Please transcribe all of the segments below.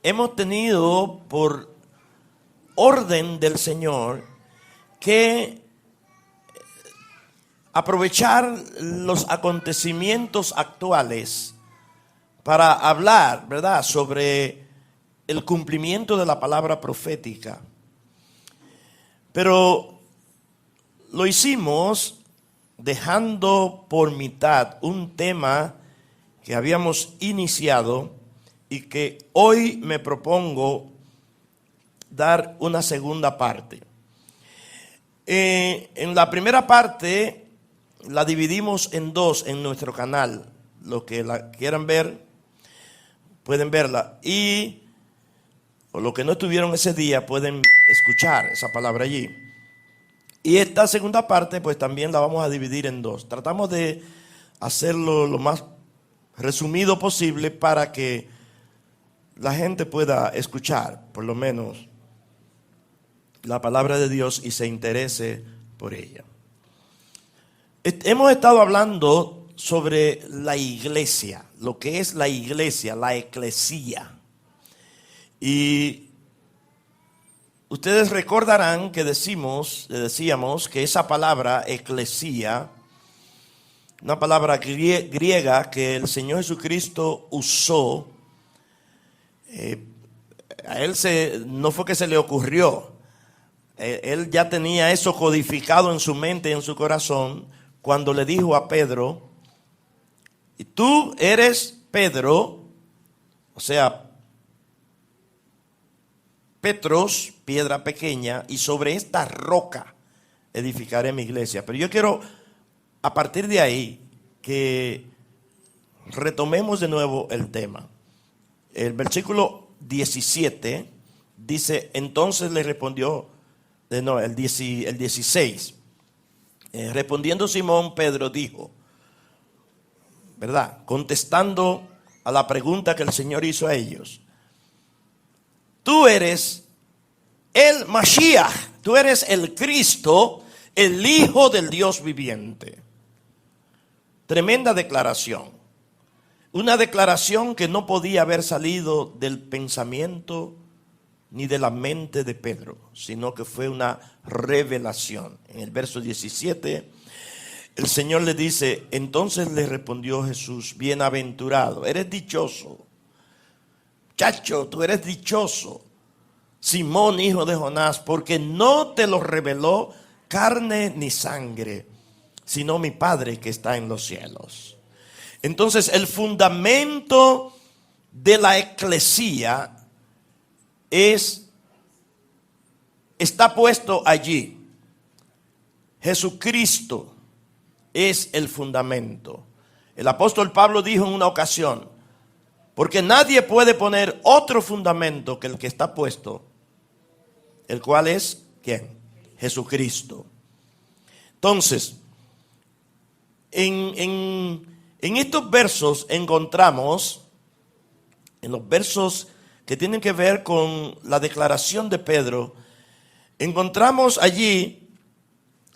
Hemos tenido por orden del Señor que aprovechar los acontecimientos actuales para hablar, ¿verdad?, sobre el cumplimiento de la palabra profética. Pero lo hicimos dejando por mitad un tema que habíamos iniciado y que hoy me propongo dar una segunda parte. En la primera parte la dividimos en dos en nuestro canal. Los que la quieran ver pueden verla, y o los que no estuvieron ese día pueden escuchar esa palabra allí. Y esta segunda parte pues también la vamos a dividir en dos. Tratamos de hacerlo lo más resumido posible para que la gente pueda escuchar por lo menos la palabra de Dios y se interese por ella. Hemos estado hablando sobre la iglesia, lo que es la iglesia, la eclesía. Y ustedes recordarán que decíamos que esa palabra eclesía, una palabra griega que el Señor Jesucristo usó, a él no fue que se le ocurrió, él ya tenía eso codificado en su mente y en su corazón cuando le dijo a Pedro: y tú eres Pedro, o sea, Petros, piedra pequeña, y sobre esta roca edificaré mi iglesia. Pero yo quiero, a partir de ahí, que retomemos de nuevo el tema. El versículo 17 dice: entonces le respondió, el 16, respondiendo Simón Pedro dijo, ¿verdad?, contestando a la pregunta que el Señor hizo a ellos: tú eres el Mashiach, tú eres el Cristo, el Hijo del Dios viviente. Tremenda declaración. Una declaración que no podía haber salido del pensamiento ni de la mente de Pedro, sino que fue una revelación. En el verso 17, el Señor le dice: entonces le respondió Jesús, bienaventurado, eres dichoso. Chacho, tú eres dichoso, Simón, hijo de Jonás, porque no te lo reveló carne ni sangre, sino mi Padre que está en los cielos. Entonces, el fundamento de la eclesía está puesto allí. Jesucristo es el fundamento. El apóstol Pablo dijo en una ocasión: porque nadie puede poner otro fundamento que el que está puesto, el cual es, ¿quién? Jesucristo. Entonces, en estos versos encontramos, en los versos que tienen que ver con la declaración de Pedro, encontramos allí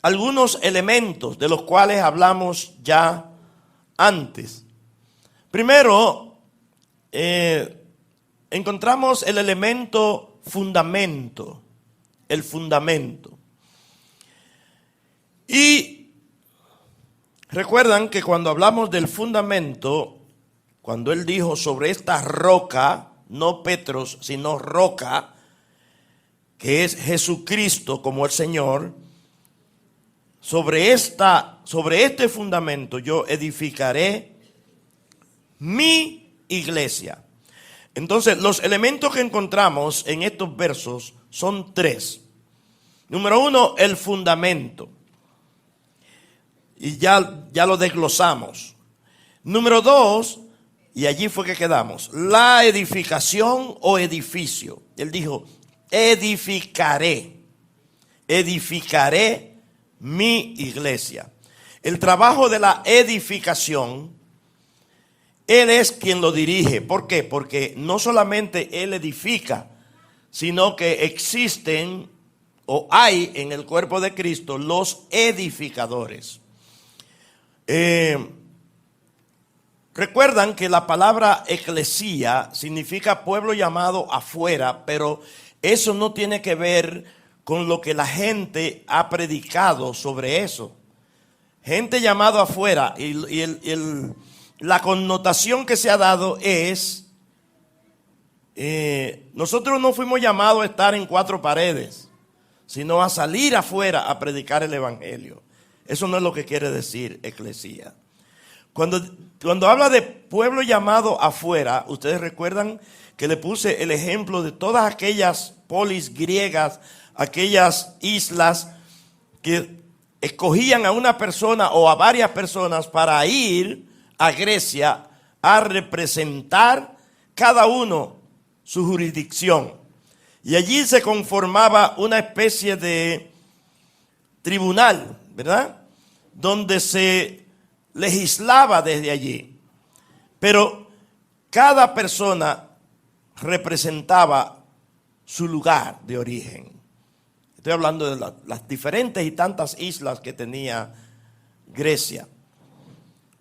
algunos elementos de los cuales hablamos ya antes. Primero, encontramos el elemento fundamento, el fundamento. Y recuerdan que cuando hablamos del fundamento, cuando él dijo sobre esta roca, no Petros, sino roca, que es Jesucristo como el Señor, sobre este fundamento yo edificaré mi iglesia. Entonces, los elementos que encontramos en estos versos son tres. Número uno, el fundamento. Y ya lo desglosamos. Número dos, Y allí fue que quedamos. La edificación o edificio. Él dijo, edificaré mi iglesia. El trabajo de la edificación, Él es quien lo dirige. ¿Por qué? Porque no solamente Él edifica, sino que existen o hay en el cuerpo de Cristo los edificadores. Recuerdan que la palabra eclesía significa pueblo llamado afuera, pero eso no tiene que ver con lo que la gente ha predicado sobre eso. Gente llamado afuera y la connotación que se ha dado es, nosotros no fuimos llamados a estar en cuatro paredes, sino a salir afuera a predicar el evangelio. Eso no es lo que quiere decir eclesía. Cuando habla de pueblo llamado afuera, ustedes recuerdan que le puse el ejemplo de todas aquellas polis griegas, aquellas islas que escogían a una persona o a varias personas para ir a Grecia a representar cada uno su jurisdicción. Y allí se conformaba una especie de tribunal, ¿verdad? Donde se legislaba desde allí. Pero cada persona representaba su lugar de origen. Estoy hablando de las diferentes y tantas islas que tenía Grecia.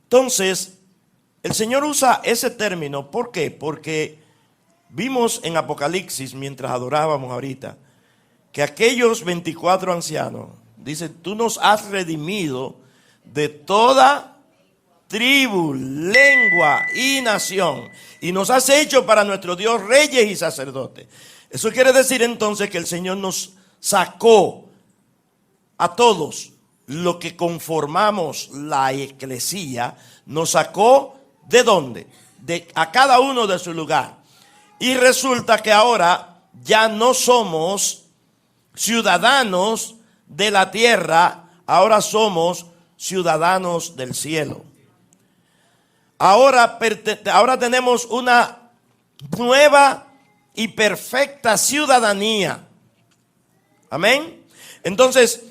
Entonces, el Señor usa ese término. ¿Por qué? Porque vimos en Apocalipsis, mientras adorábamos ahorita, que aquellos 24 ancianos, dice, tú nos has redimido de toda tribu, lengua y nación, y nos has hecho para nuestro Dios reyes y sacerdotes. Eso quiere decir entonces que el Señor nos sacó a todos los que conformamos la eclesía, nos sacó ¿de dónde? A cada uno de su lugar. Y resulta que ahora ya no somos ciudadanos de la tierra, ahora somos ciudadanos del cielo. Ahora tenemos una nueva y perfecta ciudadanía. Amén. Entonces,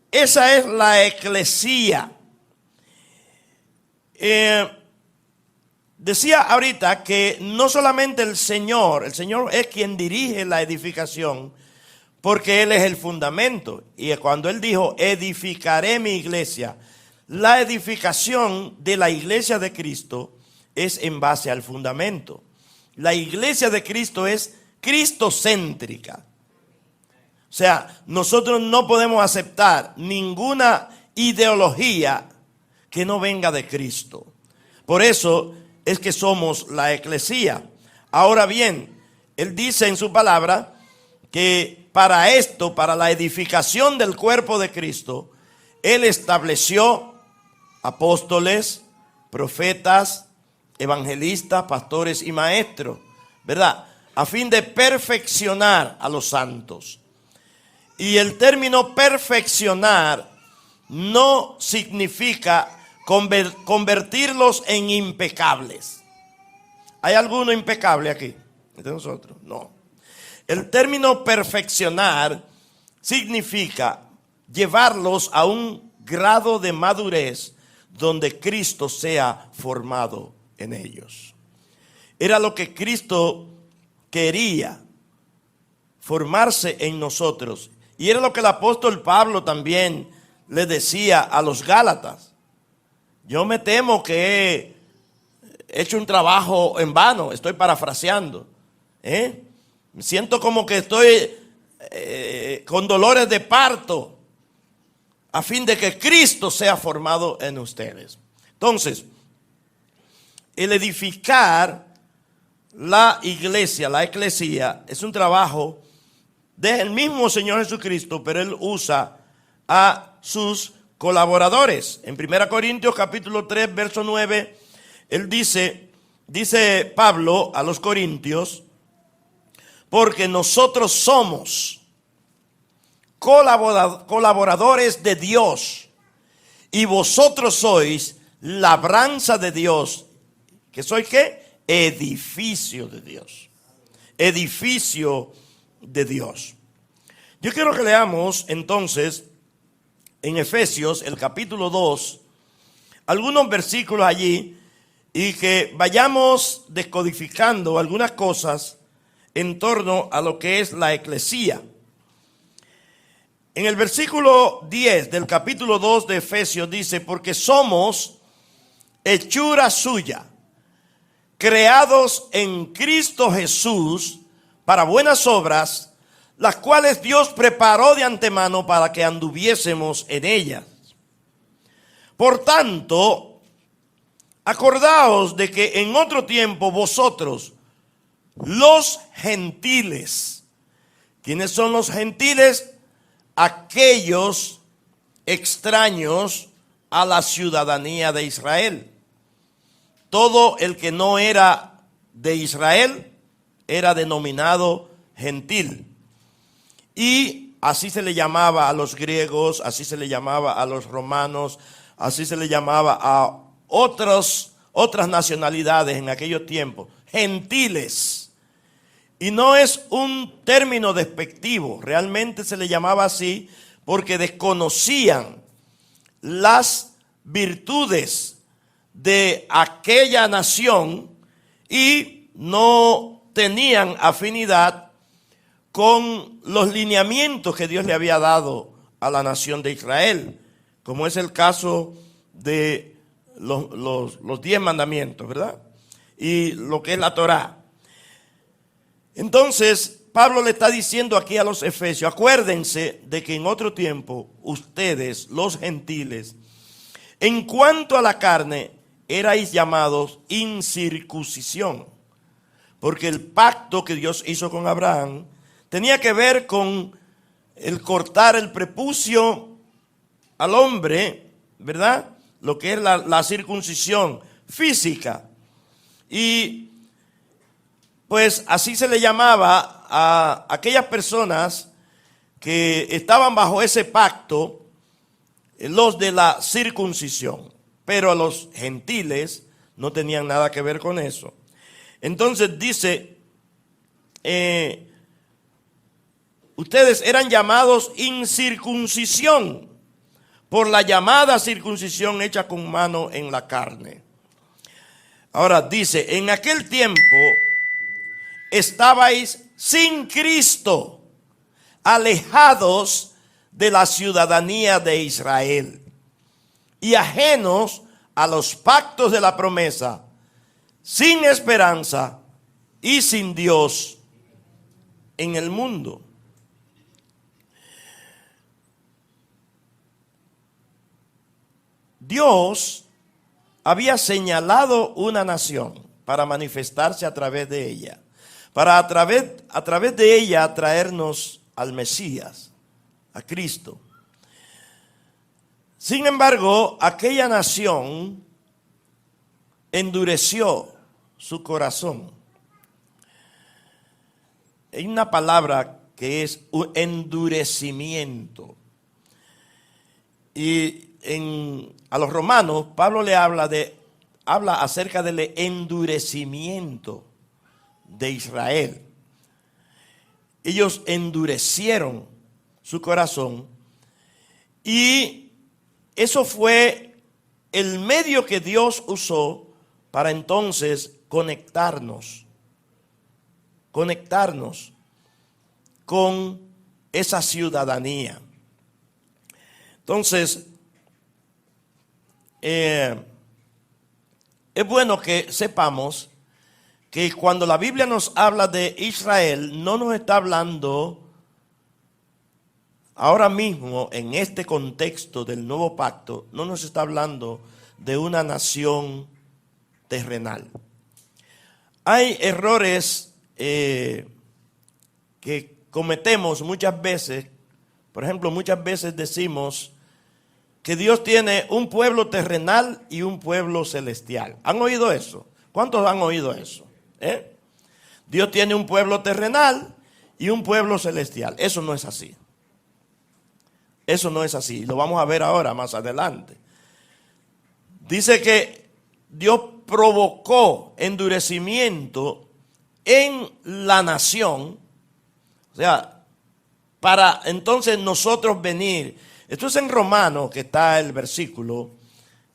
esa es la eclesía. Decía ahorita que no solamente el Señor es quien dirige la edificación, porque Él es el fundamento. Y cuando Él dijo, edificaré mi iglesia, la edificación de la iglesia de Cristo es en base al fundamento. La iglesia de Cristo es cristocéntrica. O sea, nosotros no podemos aceptar ninguna ideología que no venga de Cristo. Por eso es que somos la eclesía. Ahora bien, Él dice en su palabra que para esto, para la edificación del cuerpo de Cristo, Él estableció apóstoles, profetas, evangelistas, pastores y maestros, ¿verdad? A fin de perfeccionar a los santos. Y el término perfeccionar no significa convertirlos en impecables. ¿Hay alguno impecable aquí de nosotros? No. El término perfeccionar significa llevarlos a un grado de madurez donde Cristo sea formado en ellos. Era lo que Cristo quería, formarse en nosotros. Y era lo que el apóstol Pablo también le decía a los Gálatas. Yo me temo que he hecho un trabajo en vano, estoy parafraseando. Me siento como que estoy con dolores de parto, a fin de que Cristo sea formado en ustedes. Entonces, el edificar la iglesia, la eclesía, es un trabajo del mismo Señor Jesucristo, pero Él usa a sus colaboradores. En 1 Corintios capítulo 3, verso 9, Él dice Pablo a los corintios, porque nosotros somos colaboradores de Dios y vosotros sois labranza de Dios ¿Que soy qué? Edificio de Dios. Edificio de Dios. Yo quiero que leamos entonces en Efesios el capítulo 2, algunos versículos allí y que vayamos descodificando algunas cosas en torno a lo que es la eclesía. En el versículo 10 del capítulo 2 de Efesios dice: porque somos hechura suya, creados en Cristo Jesús para buenas obras, las cuales Dios preparó de antemano para que anduviésemos en ellas. Por tanto, acordaos de que en otro tiempo vosotros, los gentiles. ¿Quiénes son los gentiles? Aquellos extraños a la ciudadanía de Israel. Todo el que no era de Israel era denominado gentil. Y así se le llamaba a los griegos, así se le llamaba a los romanos, así se le llamaba a otras nacionalidades en aquellos tiempos, gentiles. Y no es un término despectivo, realmente se le llamaba así porque desconocían las virtudes de aquella nación y no tenían afinidad con los lineamientos que Dios le había dado a la nación de Israel, como es el caso de los 10 mandamientos, ¿verdad? Y lo que es la Torá. Entonces, Pablo le está diciendo aquí a los efesios: acuérdense de que en otro tiempo ustedes, los gentiles, en cuanto a la carne, erais llamados incircuncisión, porque el pacto que Dios hizo con Abraham tenía que ver con el cortar el prepucio al hombre, ¿verdad? Lo que es la circuncisión física. Y pues así se le llamaba a aquellas personas que estaban bajo ese pacto, los de la circuncisión. Pero a los gentiles no tenían nada que ver con eso. Entonces dice, ustedes eran llamados incircuncisión por la llamada circuncisión hecha con mano en la carne. Ahora dice: en aquel tiempo estabais sin Cristo, alejados de la ciudadanía de Israel y ajenos a los pactos de la promesa, sin esperanza y sin Dios en el mundo. Dios había señalado una nación para manifestarse a través de ella, para a través de ella traernos al Mesías, a Cristo. Sin embargo, aquella nación endureció su corazón. Hay una palabra que es un endurecimiento. Y a los romanos, Pablo le habla acerca del endurecimiento de Israel. Ellos endurecieron su corazón y eso fue el medio que Dios usó para entonces conectarnos con esa ciudadanía. Entonces, es bueno que sepamos que cuando la Biblia nos habla de Israel, no nos está hablando ahora mismo en este contexto del nuevo pacto, no nos está hablando de una nación terrenal. Hay errores que cometemos muchas veces. Por ejemplo, muchas veces decimos que Dios tiene un pueblo terrenal y un pueblo celestial. ¿Han oído eso? ¿Cuántos han oído eso? Dios tiene un pueblo terrenal y un pueblo celestial. Eso no es así. Eso no es así. Lo vamos a ver ahora, más adelante. Dice que Dios provocó endurecimiento en la nación, o sea, para entonces nosotros venir. Esto es en Romanos que está el versículo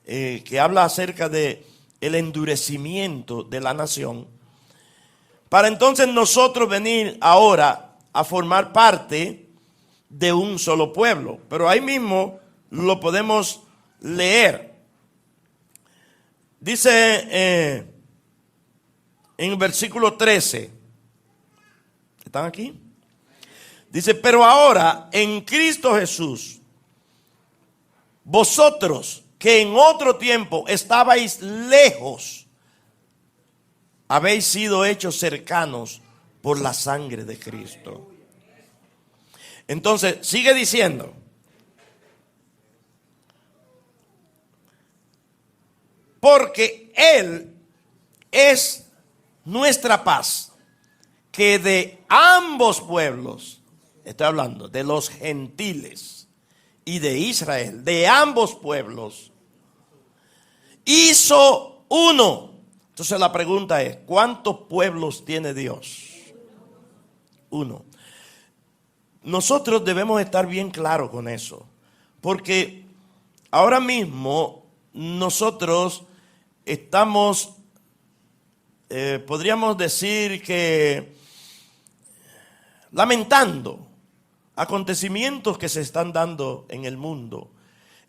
que habla acerca de el endurecimiento de la nación. Para entonces nosotros venir ahora a formar parte de un solo pueblo. Pero ahí mismo lo podemos leer. Dice en el versículo 13. ¿Están aquí? Dice, pero ahora en Cristo Jesús, vosotros que en otro tiempo estabais lejos, habéis sido hechos cercanos por la sangre de Cristo. Entonces, sigue diciendo. Porque Él es nuestra paz, que de ambos pueblos, estoy hablando de los gentiles y de Israel, de ambos pueblos, hizo uno. Entonces la pregunta es, ¿cuántos pueblos tiene Dios? Uno. Nosotros debemos estar bien claros con eso, porque ahora mismo nosotros estamos, podríamos decir que lamentando acontecimientos que se están dando en el mundo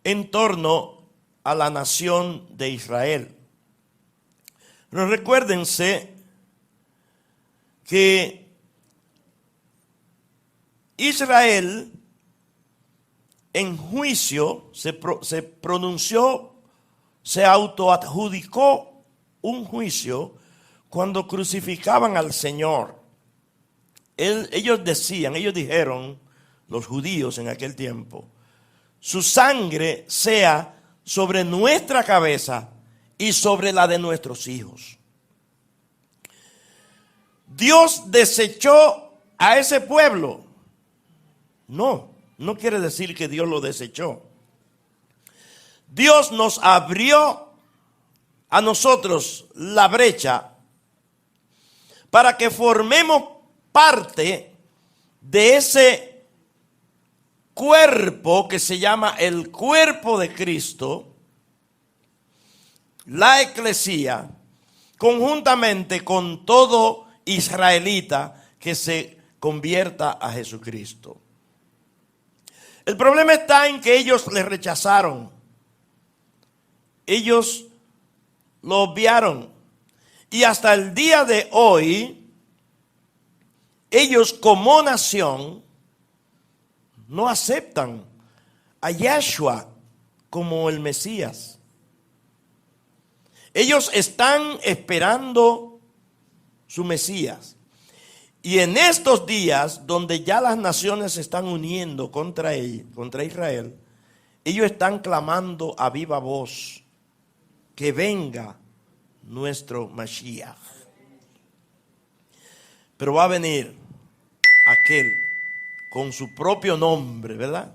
en torno a la nación de Israel. Pero recuérdense que Israel en juicio se pronunció, se autoadjudicó un juicio cuando crucificaban al Señor. Ellos dijeron, los judíos en aquel tiempo, su sangre sea sobre nuestra cabeza y sobre la de nuestros hijos. Dios desechó a ese pueblo. No quiere decir que Dios lo desechó. Dios nos abrió a nosotros la brecha para que formemos parte de ese cuerpo que se llama el cuerpo de Cristo, la eclesía, conjuntamente con todo israelita que se convierta a Jesucristo. El problema está en que ellos le rechazaron. Ellos lo obviaron. Y hasta el día de hoy, ellos como nación no aceptan a Yahshua como el Mesías. Ellos están esperando su Mesías. Y en estos días, donde ya las naciones se están uniendo contra Israel, ellos están clamando a viva voz que venga nuestro Mashiach. Pero va a venir aquel con su propio nombre, ¿verdad?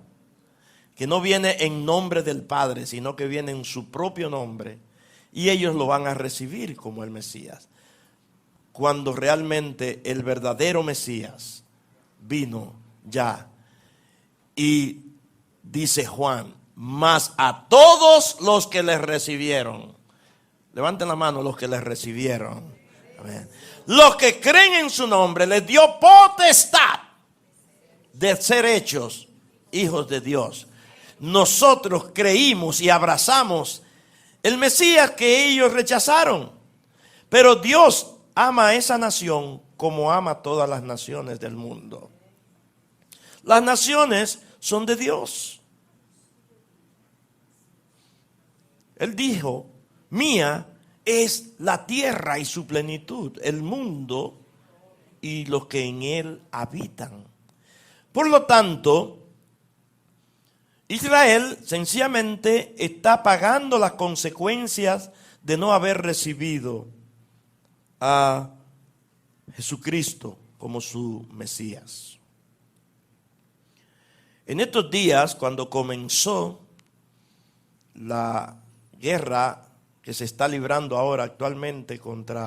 Que no viene en nombre del Padre, sino que viene en su propio nombre. Y ellos lo van a recibir como el Mesías. Cuando realmente el verdadero Mesías vino ya. Y dice Juan, mas a todos los que les recibieron. Levanten la mano los que les recibieron. Amén. Los que creen en su nombre les dio potestad de ser hechos hijos de Dios. Nosotros creímos y abrazamos el Mesías que ellos rechazaron. Pero Dios ama a esa nación como ama a todas las naciones del mundo. Las naciones son de Dios. Él dijo, mía es la tierra y su plenitud, el mundo y los que en él habitan. Por lo tanto, Israel sencillamente está pagando las consecuencias de no haber recibido a Jesucristo como su Mesías. En estos días, cuando comenzó la guerra que se está librando ahora actualmente entre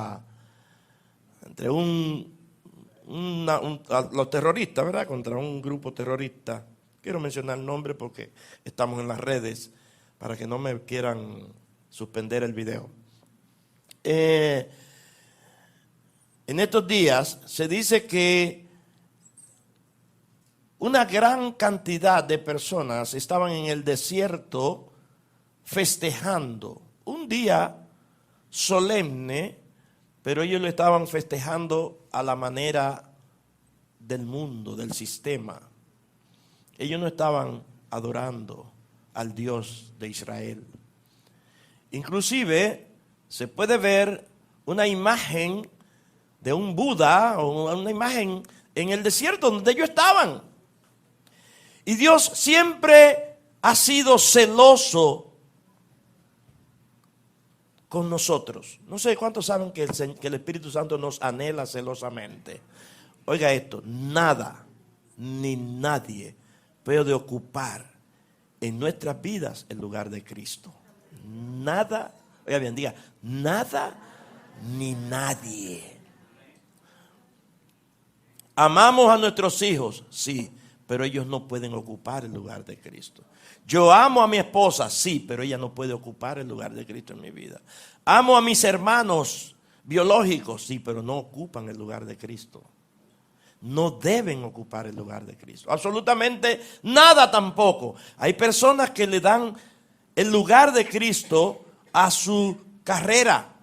los terroristas, ¿verdad? Contra un grupo terrorista. Quiero mencionar el nombre porque estamos en las redes para que no me quieran suspender el video. En estos días se dice que una gran cantidad de personas estaban en el desierto festejando un día solemne, pero ellos lo estaban festejando a la manera del mundo, del sistema. Ellos no estaban adorando al Dios de Israel. Inclusive se puede ver una imagen de un Buda o una imagen en el desierto donde ellos estaban. Y Dios siempre ha sido celoso con nosotros. No sé cuántos saben que el Espíritu Santo nos anhela celosamente. Oiga esto, nada ni nadie puede ocupar en nuestras vidas el lugar de Cristo. Nada, oiga bien, diga, nada ni nadie. Amamos a nuestros hijos, sí, pero ellos no pueden ocupar el lugar de Cristo. Yo amo a mi esposa, sí, pero ella no puede ocupar el lugar de Cristo en mi vida. Amo a mis hermanos biológicos, sí, pero no ocupan el lugar de Cristo. No deben ocupar el lugar de Cristo. Absolutamente nada tampoco. Hay personas que le dan el lugar de Cristo a su carrera,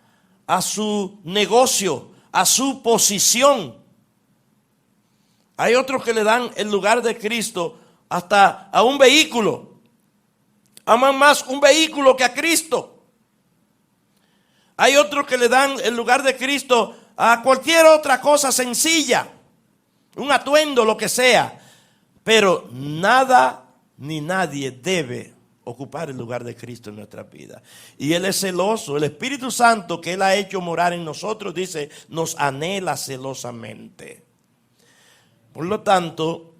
a su negocio, a su posición. Hay otros que le dan el lugar de Cristo hasta a un vehículo. Aman más un vehículo que a Cristo. Hay otros que le dan el lugar de Cristo a cualquier otra cosa sencilla. Un atuendo, lo que sea. Pero nada ni nadie debe ocupar el lugar de Cristo en nuestra vida. Y Él es celoso. El Espíritu Santo que Él ha hecho morar en nosotros, dice, nos anhela celosamente. Por lo tanto,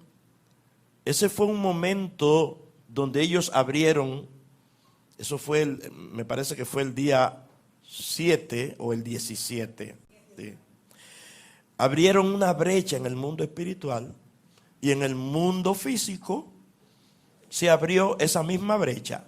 ese fue un momento donde ellos abrieron, eso fue, me parece que fue el día 7 o el 17. ¿Sí? Abrieron una brecha en el mundo espiritual y en el mundo físico se abrió esa misma brecha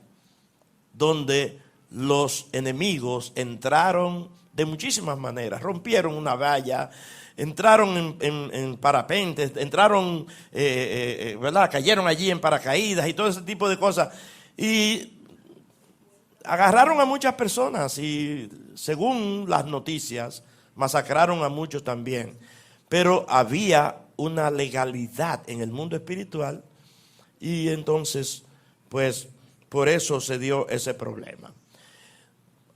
donde los enemigos entraron de muchísimas maneras, rompieron una valla, entraron en parapentes, entraron, ¿verdad? Cayeron allí en paracaídas y todo ese tipo de cosas. Y agarraron a muchas personas y, según las noticias, masacraron a muchos también. Pero había una legalidad en el mundo espiritual y entonces, pues, por eso se dio ese problema.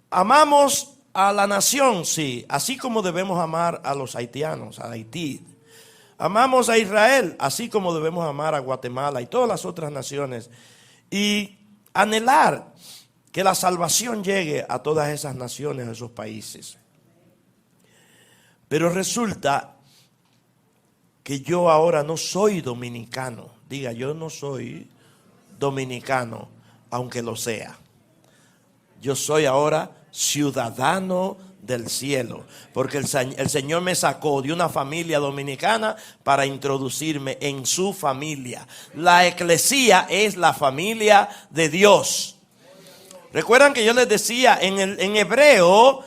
Amamos a la nación, sí, así como debemos amar a los haitianos, a Haití. Amamos a Israel, así como debemos amar a Guatemala y todas las otras naciones. Y anhelar que la salvación llegue a todas esas naciones, a esos países. Pero resulta que yo ahora no soy dominicano. Diga, yo no soy dominicano, aunque lo sea. Yo soy ahora ciudadano del cielo, porque el Señor me sacó de una familia dominicana para introducirme en su familia. La eclesía es la familia de Dios. Recuerdan que yo les decía, en hebreo,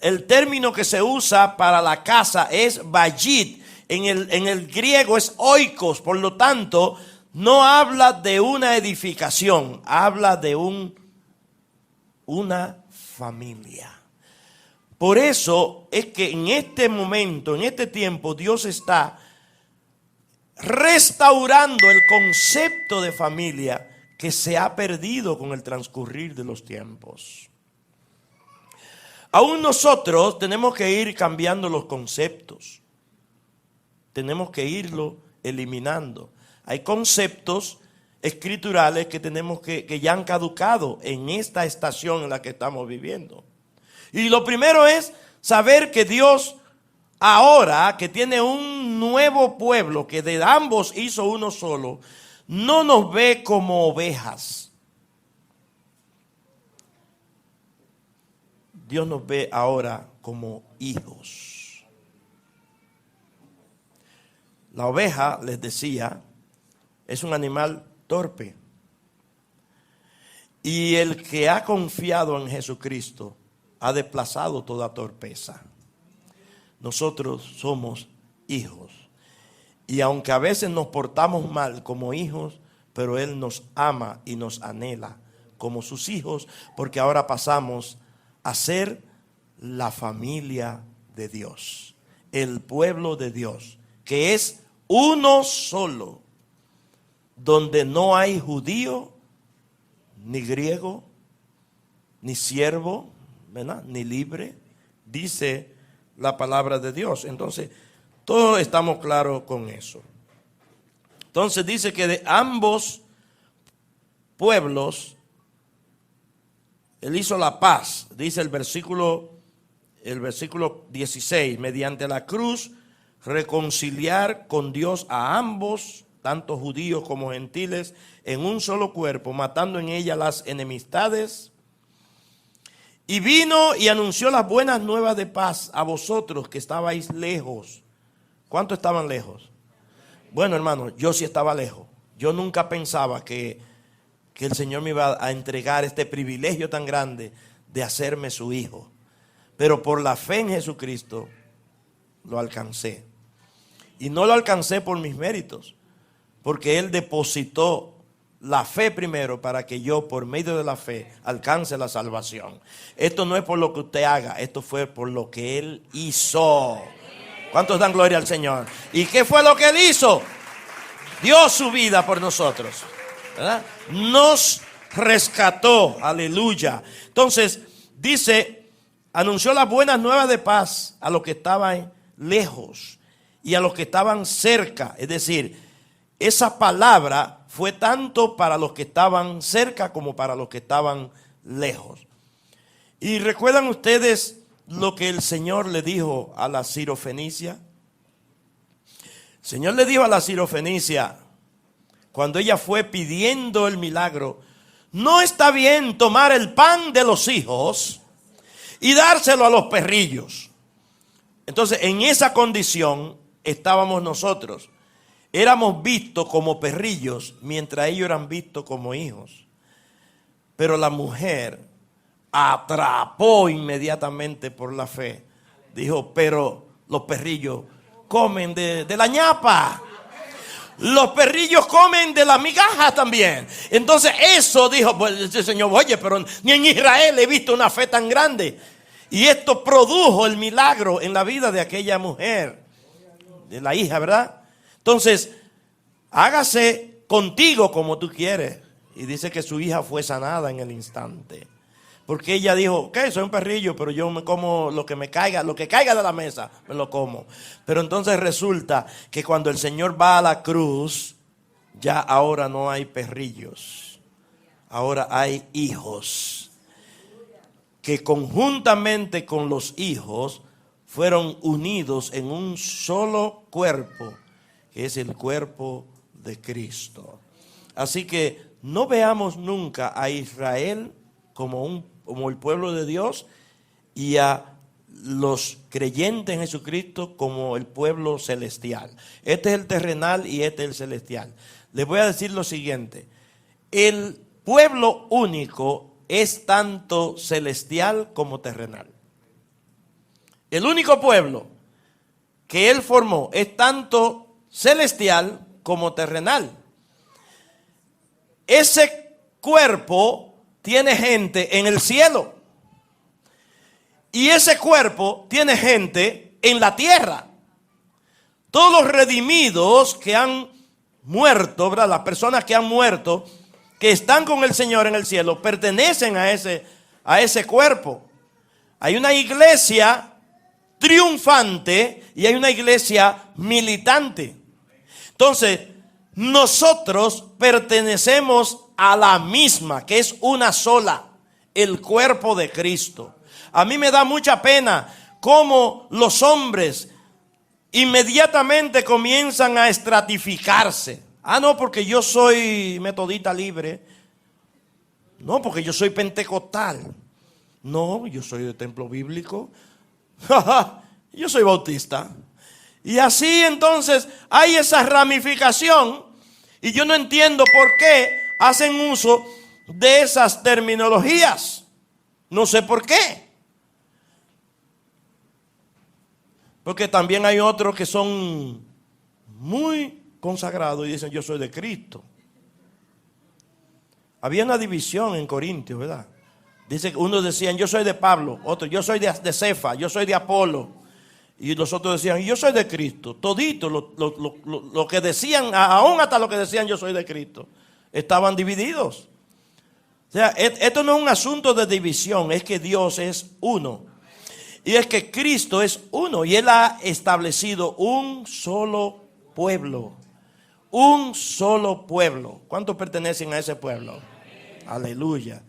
el término que se usa para la casa es bayit. En el griego es oikos, por lo tanto, no habla de una edificación, habla de una familia. Por eso es que en este momento, en este tiempo, Dios está restaurando el concepto de familia que se ha perdido con el transcurrir de los tiempos. Aún nosotros tenemos que ir cambiando los conceptos. Tenemos que irlo eliminando. Hay conceptos escriturales que tenemos que ya han caducado en esta estación en la que estamos viviendo. Y lo primero es saber que Dios ahora que tiene un nuevo pueblo, que de ambos hizo uno solo, no nos ve como ovejas. Dios nos ve ahora como hijos. La oveja, les decía, es un animal torpe. Y el que ha confiado en Jesucristo ha desplazado toda torpeza. Nosotros somos hijos. Y aunque a veces nos portamos mal como hijos, pero Él nos ama y nos anhela como sus hijos, porque ahora pasamos a ser la familia de Dios, el pueblo de Dios, que es uno solo, donde no hay judío, ni griego, ni siervo, ¿verdad?, ni libre, dice la palabra de Dios. Entonces, todos estamos claros con eso. Entonces dice que de ambos pueblos Él hizo la paz, dice el versículo 16, mediante la cruz reconciliar con Dios a ambos, tanto judíos como gentiles, en un solo cuerpo, matando en ella las enemistades. Y vino y anunció las buenas nuevas de paz a vosotros que estabais lejos. ¿Cuántos estaban lejos? Bueno, hermano, yo sí estaba lejos. Yo nunca pensaba que el Señor me iba a entregar este privilegio tan grande de hacerme su hijo. Pero por la fe en Jesucristo lo alcancé. Y no lo alcancé por mis méritos, porque Él depositó la fe primero para que yo, por medio de la fe, alcance la salvación. Esto no es por lo que usted haga, esto fue por lo que Él hizo. ¿Cuántos dan gloria al Señor? ¿Y qué fue lo que Él hizo? Dio su vida por nosotros, ¿verdad? Nos rescató, aleluya. Entonces, dice, anunció las buenas nuevas de paz a los que estaban lejos y a los que estaban cerca. Es decir, esa palabra fue tanto para los que estaban cerca como para los que estaban lejos. Y recuerdan ustedes lo que el Señor le dijo a la Sirofenicia. El Señor le dijo a la Sirofenicia, cuando ella fue pidiendo el milagro, no está bien tomar el pan de los hijos y dárselo a los perrillos. Entonces, en esa condición estábamos nosotros. Éramos vistos como perrillos, mientras ellos eran vistos como hijos. Pero la mujer atrapó inmediatamente por la fe. Dijo, pero los perrillos comen de la ñapa. Los perrillos comen de la migaja también. Entonces eso dijo, pues el Señor, oye, pero ni en Israel he visto una fe tan grande. Y esto produjo el milagro en la vida de aquella mujer, de la hija, ¿verdad? Entonces, hágase contigo como tú quieres. Y dice que su hija fue sanada en el instante. Porque ella dijo, ok, soy un perrillo, pero yo me como lo que caiga de la mesa, me lo como. Pero entonces resulta que cuando el Señor va a la cruz, ya ahora no hay perrillos. Ahora hay hijos. Que conjuntamente con los hijos fueron unidos en un solo cuerpo, que es el cuerpo de Cristo. Así que no veamos nunca a Israel como el pueblo de Dios y a los creyentes en Jesucristo como el pueblo celestial. Este es el terrenal y este es el celestial. Les voy a decir lo siguiente: el pueblo único es tanto celestial como terrenal. El único pueblo que Él formó es tanto celestial como terrenal. Ese cuerpo tiene gente en el cielo y ese cuerpo tiene gente en la tierra. Todos los redimidos que han muerto, ¿verdad?, las personas que han muerto, que están con el Señor en el cielo, pertenecen a ese cuerpo. Hay una iglesia triunfante y hay una iglesia militante. Entonces, nosotros pertenecemos a la misma, que es una sola, el cuerpo de Cristo. A mí me da mucha pena cómo los hombres inmediatamente comienzan a estratificarse. Ah, no, porque yo soy metodista libre. No, porque yo soy pentecostal. No, yo soy de templo bíblico. Yo soy bautista. Y así entonces hay esa ramificación. Y yo no entiendo por qué hacen uso de esas terminologías. No sé por qué. Porque también hay otros que son muy consagrados y dicen yo soy de Cristo. Había una división en Corintios, ¿verdad? Dice que unos decían yo soy de Pablo, otros yo soy de Cefa, yo soy de Apolo. Y los otros decían yo soy de Cristo. Todito lo que decían, aún hasta lo que decían yo soy de Cristo, estaban divididos. O sea, esto no es un asunto de división, es que Dios es uno. Y es que Cristo es uno y Él ha establecido un solo pueblo. Un solo pueblo. ¿Cuántos pertenecen a ese pueblo? Aleluya.